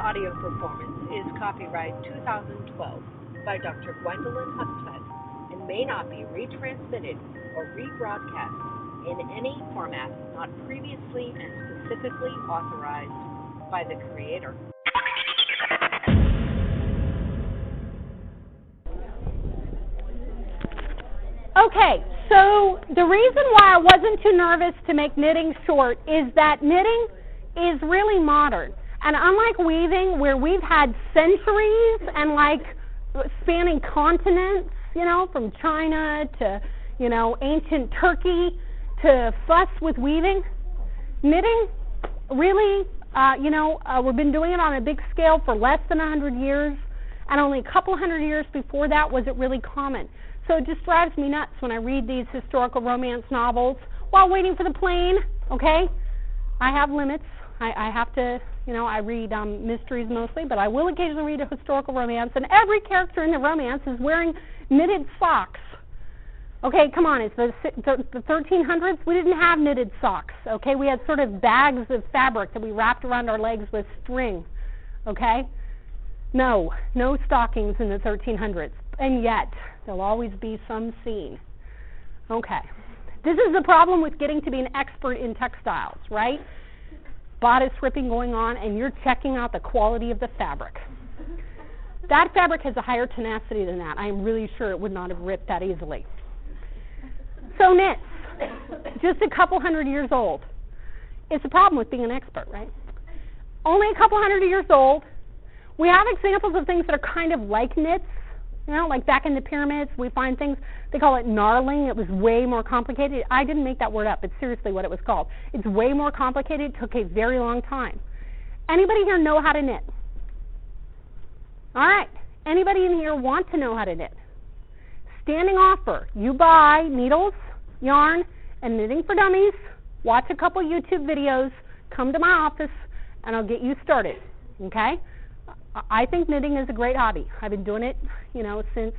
audio performance is copyright 2012 by Dr. Gwendolyn Hustvedt and may not be retransmitted or rebroadcast in any format not previously and specifically authorized by the creator. Okay, so the reason why I wasn't too nervous to make knitting short is that knitting is really modern. And unlike weaving, where we've had centuries and spanning continents, from China to, ancient Turkey to fuss with weaving, knitting really, we've been doing it on a big scale for less than 100 years, and only a couple hundred years before that was it really common. So it just drives me nuts when I read these historical romance novels while waiting for the plane, okay? I have limits. I have to, I read mysteries mostly, but I will occasionally read a historical romance, and every character in the romance is wearing knitted socks. Okay, come on, it's the 1300s. We didn't have knitted socks, okay? We had sort of bags of fabric that we wrapped around our legs with string, okay? No stockings in the 1300s, and yet there'll always be some scene. Okay, this is the problem with getting to be an expert in textiles, right? Bodice ripping going on, and you're checking out the quality of the fabric. That fabric has a higher tenacity than that. I am really sure it would not have ripped that easily. So knits, just a couple hundred years old. It's a problem with being an expert, right? Only a couple hundred years old. We have examples of things that are kind of like knits. Like back in the pyramids, we find things, they call it knarling. It was way more complicated. I didn't make that word up. It's seriously what it was called. It's way more complicated. It took a very long time. Anybody here know how to knit? All right. Anybody in here want to know how to knit? Standing offer. You buy needles, yarn, and Knitting for Dummies. Watch a couple YouTube videos. Come to my office, and I'll get you started. Okay? I think knitting is a great hobby. I've been doing it, since,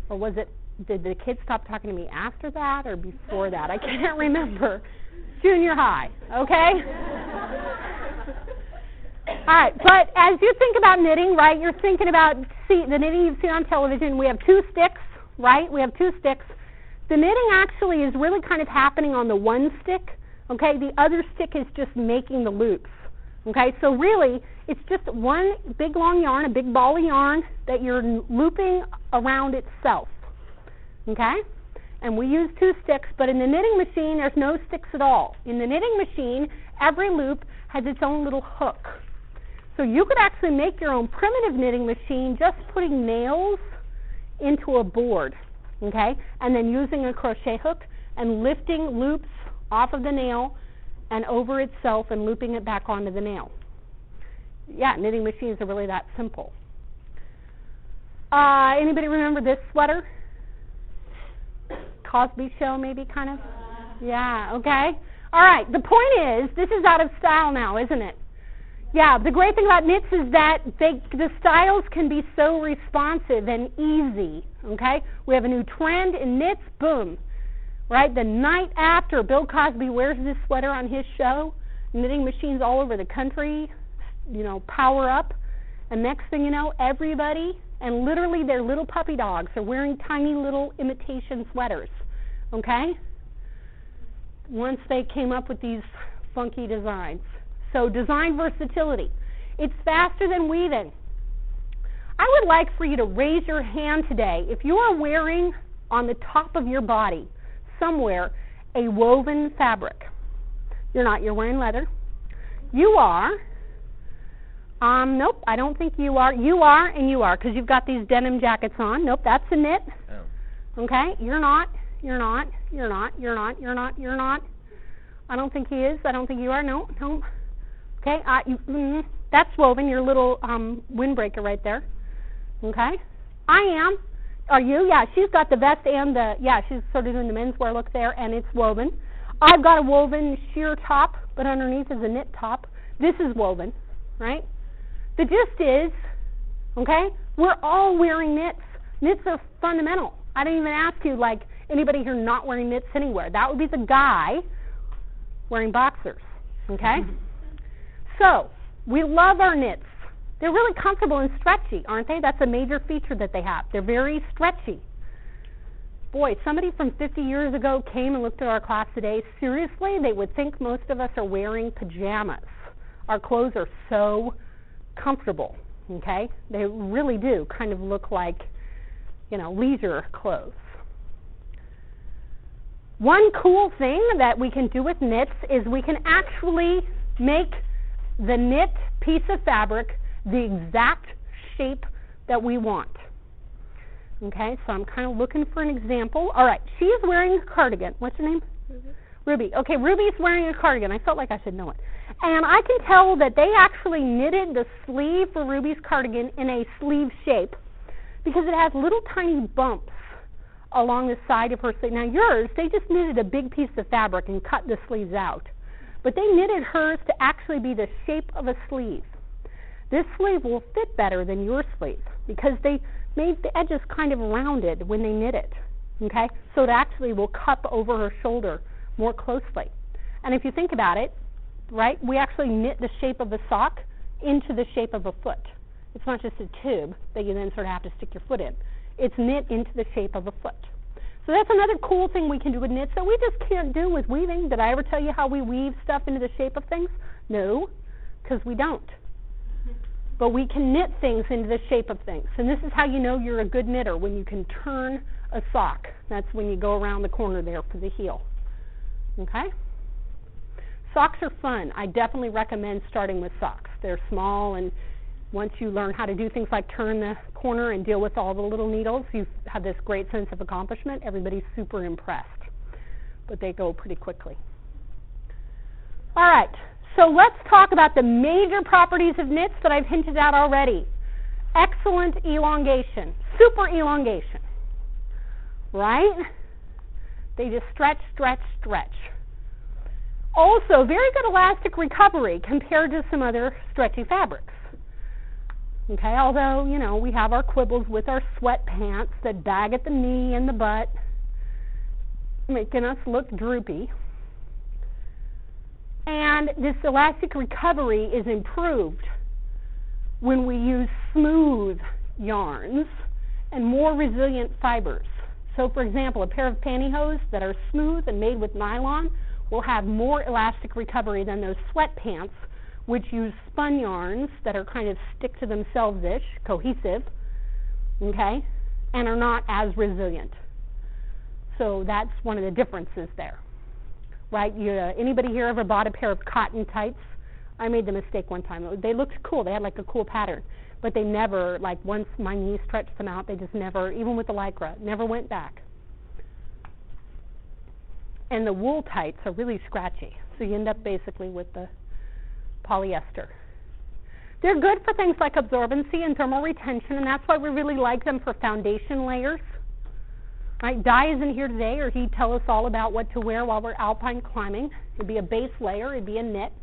or was it, did the kids stop talking to me after that or before that? I can't remember. Junior high, okay? All right, but as you think about knitting, right, you're thinking about the knitting you've seen on television. We have two sticks, right? We have two sticks. The knitting actually is really kind of happening on the one stick, okay? The other stick is just making the loops. Okay, so really, it's just one big long yarn, a big ball of yarn that you're looping around itself. Okay? And we use two sticks, but in the knitting machine, there's no sticks at all. In the knitting machine, every loop has its own little hook. So you could actually make your own primitive knitting machine just putting nails into a board, okay? And then using a crochet hook and lifting loops off of the nail and over itself and looping it back onto the nail. Yeah, knitting machines are really that simple. Anybody remember this sweater? Cosby Show, maybe, kind of? Yeah, okay. All right, the point is, this is out of style now, isn't it? Yeah, the great thing about knits is that the styles can be so responsive and easy, okay? We have a new trend in knits, boom. Right, the night after Bill Cosby wears this sweater on his show, knitting machines all over the country, power up. And next thing you know, everybody, and literally their little puppy dogs, are wearing tiny little imitation sweaters, okay? Once they came up with these funky designs. So design versatility. It's faster than weaving. I would like for you to raise your hand today if you are wearing on the top of your body somewhere a woven fabric. You're not. You're wearing leather. You are. Nope, I don't think you are. You are and you are, because you've got these denim jackets on. Nope, that's a knit. Oh. Okay, you're not. You're not. You're not. You're not. You're not. You're not. I don't think he is. I don't think you are. No. No. Okay, that's woven. Your little windbreaker right there. Okay. I am. Are you? Yeah, she's got the vest and she's sort of doing the menswear look there, and it's woven. I've got a woven sheer top, but underneath is a knit top. This is woven, right? The gist is, okay, we're all wearing knits. Knits are fundamental. I didn't even ask you, anybody here not wearing knits anywhere. That would be the guy wearing boxers, okay? So, we love our knits. They're really comfortable and stretchy, aren't they? That's a major feature that they have. They're very stretchy. Boy, somebody from 50 years ago came and looked at our class today. Seriously, they would think most of us are wearing pajamas. Our clothes are so comfortable, okay? They really do kind of look like, leisure clothes. One cool thing that we can do with knits is we can actually make the knit piece of fabric the exact shape that we want. Okay, so I'm kind of looking for an example. All right, she is wearing a cardigan. What's her name? Ruby. Okay, Ruby's wearing a cardigan. I felt like I should know it. And I can tell that they actually knitted the sleeve for Ruby's cardigan in a sleeve shape because it has little tiny bumps along the side of her sleeve. Now yours, they just knitted a big piece of fabric and cut the sleeves out. But they knitted hers to actually be the shape of a sleeve. This sleeve will fit better than your sleeve because they made the edges kind of rounded when they knit it. Okay? So it actually will cup over her shoulder more closely. And if you think about it, right, we actually knit the shape of a sock into the shape of a foot. It's not just a tube that you then sort of have to stick your foot in. It's knit into the shape of a foot. So that's another cool thing we can do with knits that we just can't do with weaving. Did I ever tell you how we weave stuff into the shape of things? No, because we don't. But we can knit things into the shape of things. And this is how you know you're a good knitter, when you can turn a sock. That's when you go around the corner there for the heel. Okay? Socks are fun. I definitely recommend starting with socks. They're small, and once you learn how to do things like turn the corner and deal with all the little needles, you have this great sense of accomplishment. Everybody's super impressed. But they go pretty quickly. All right. So let's talk about the major properties of knits that I've hinted at already. Excellent elongation, super elongation, right? They just stretch, stretch, stretch. Also, very good elastic recovery compared to some other stretchy fabrics. Okay, although, we have our quibbles with our sweatpants that bag at the knee and the butt, making us look droopy. And this elastic recovery is improved when we use smooth yarns and more resilient fibers. So, for example, a pair of pantyhose that are smooth and made with nylon will have more elastic recovery than those sweatpants, which use spun yarns that are kind of stick to themselves-ish, cohesive, okay, and are not as resilient. So that's one of the differences there. Right? Anybody here ever bought a pair of cotton tights? I made the mistake one time. They looked cool. They had like a cool pattern. But they never, like once my knee stretched them out, they just never, even with the Lycra, never went back. And the wool tights are really scratchy. So you end up basically with the polyester. They're good for things like absorbency and thermal retention, and that's why we really like them for foundation layers. Right, Di isn't here today, or he'd tell us all about what to wear while we're alpine climbing. It'd be a base layer, it'd be a knit.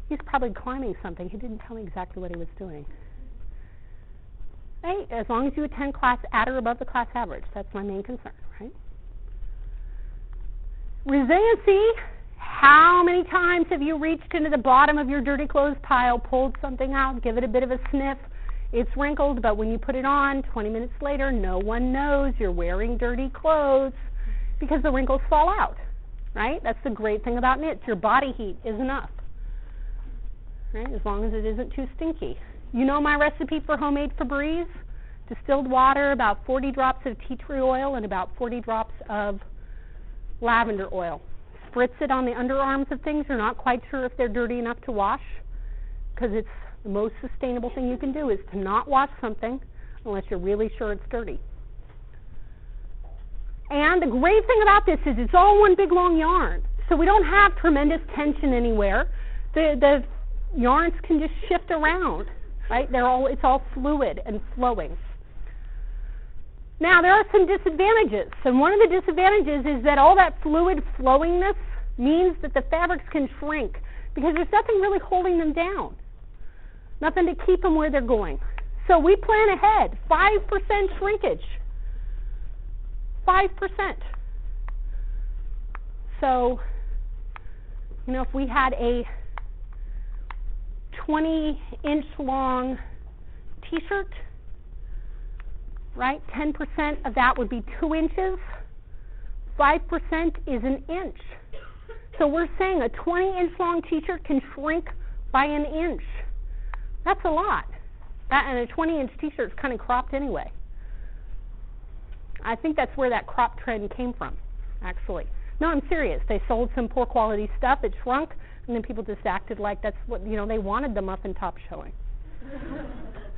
He's probably climbing something. He didn't tell me exactly what he was doing. Right, as long as you attend class at or above the class average, that's my main concern, right? Resiliency, how many times have you reached into the bottom of your dirty clothes pile, pulled something out, give it a bit of a sniff? It's wrinkled, but when you put it on, 20 minutes later, no one knows you're wearing dirty clothes because the wrinkles fall out, right? That's the great thing about knits. Your body heat is enough, right? As long as it isn't too stinky. You know my recipe for homemade Febreze? Distilled water, about 40 drops of tea tree oil, and about 40 drops of lavender oil. Spritz it on the underarms of things. You're not quite sure if they're dirty enough to wash because it's the most sustainable thing you can do is to not wash something unless you're really sure it's dirty. And the great thing about this is it's all one big long yarn. So we don't have tremendous tension anywhere. The yarns can just shift around, right? It's all fluid and flowing. Now, there are some disadvantages. And one of the disadvantages is that all that fluid flowingness means that the fabrics can shrink because there's nothing really holding them down. Nothing to keep them where they're going. So we plan ahead. 5% shrinkage. 5%. So, if we had a 20-inch long t-shirt, right? 10% of that would be 2 inches. 5% is an inch. So we're saying a 20-inch long t-shirt can shrink by an inch. That's a lot. And a 20-inch t-shirt is kind of cropped anyway. I think that's where that crop trend came from, actually. No, I'm serious. They sold some poor quality stuff, it shrunk, and then people just acted like that's what, they wanted the muffin top showing.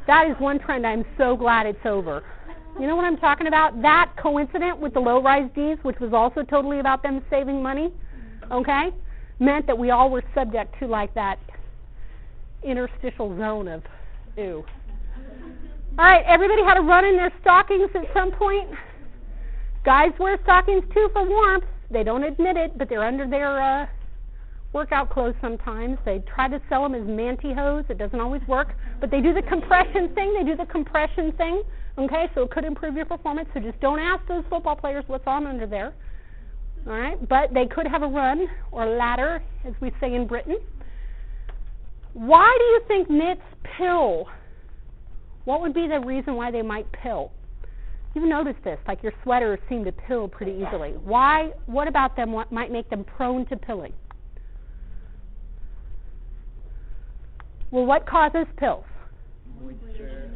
That is one trend I'm so glad it's over. You know what I'm talking about? That coincident with the low-rise Ds, which was also totally about them saving money, okay, meant that we all were subject to like that interstitial zone of ew. All right, everybody had a run in their stockings at some point. Guys wear stockings too for warmth. They don't admit it, but they're under their workout clothes sometimes. They try to sell them as mantyhose. It doesn't always work, but they do the compression thing. Okay, so it could improve your performance. So just don't ask those football players what's on under there. All right, but they could have a run or ladder, as we say in Britain. Why do you think knits pill? What would be the reason why they might pill? You've noticed this, like your sweaters seem to pill pretty easily. Why? What about them what might make them prone to pilling? Well, what causes pills? Moisture,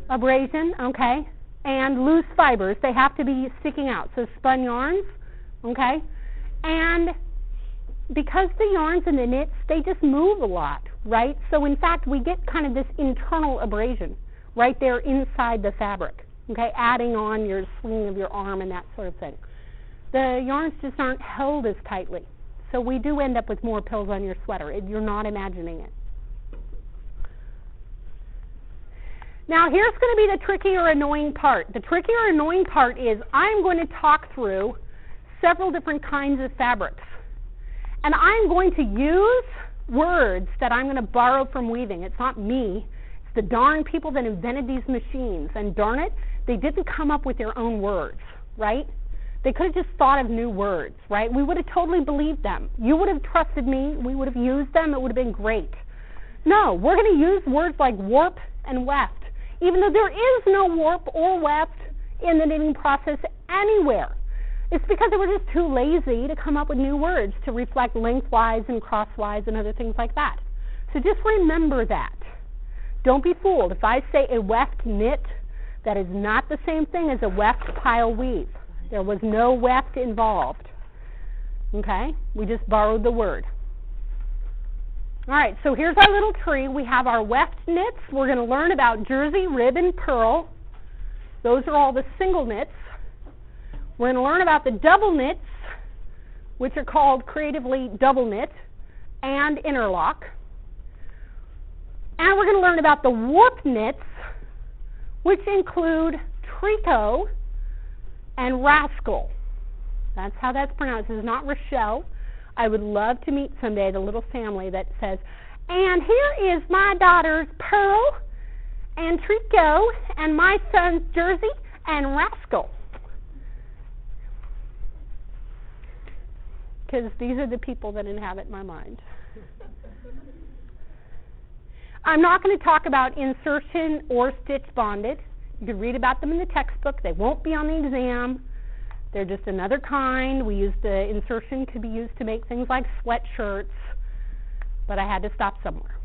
abrasion, okay, and loose fibers. They have to be sticking out. So spun yarns, okay, and because the yarns and the knits, they just move a lot, right? So in fact, we get kind of this internal abrasion right there inside the fabric. Okay, adding on your swing of your arm and that sort of thing. The yarns just aren't held as tightly. So we do end up with more pills on your sweater. You're not imagining it. Now here's going to be the tricky or annoying part. The tricky or annoying part is I'm going to talk through several different kinds of fabrics. And I'm going to use words that I'm going to borrow from weaving. It's not me. It's the darn people that invented these machines. And darn it, they didn't come up with their own words, right? They could have just thought of new words, right? We would have totally believed them. You would have trusted me. We would have used them. It would have been great. No, we're going to use words like warp and weft, even though there is no warp or weft in the knitting process anywhere. It's because they were just too lazy to come up with new words to reflect lengthwise and crosswise and other things like that. So just remember that. Don't be fooled. If I say a weft knit, that is not the same thing as a weft pile weave. There was no weft involved. Okay? We just borrowed the word. All right, so here's our little tree. We have our weft knits. We're going to learn about jersey, rib, and purl. Those are all the single knits. We're going to learn about the double knits, which are called creatively double knit and interlock. And we're going to learn about the warp knits, which include tricot and rascal. That's how that's pronounced. This is not Rochelle. I would love to meet someday the little family that says, and here is my daughter's purl and tricot and my son's jersey and rascal. Because these are the people that inhabit my mind. I'm not going to talk about insertion or stitch bonded. You can read about them in the textbook. They won't be on the exam. They're just another kind. We use the insertion to be used to make things like sweatshirts, but I had to stop somewhere.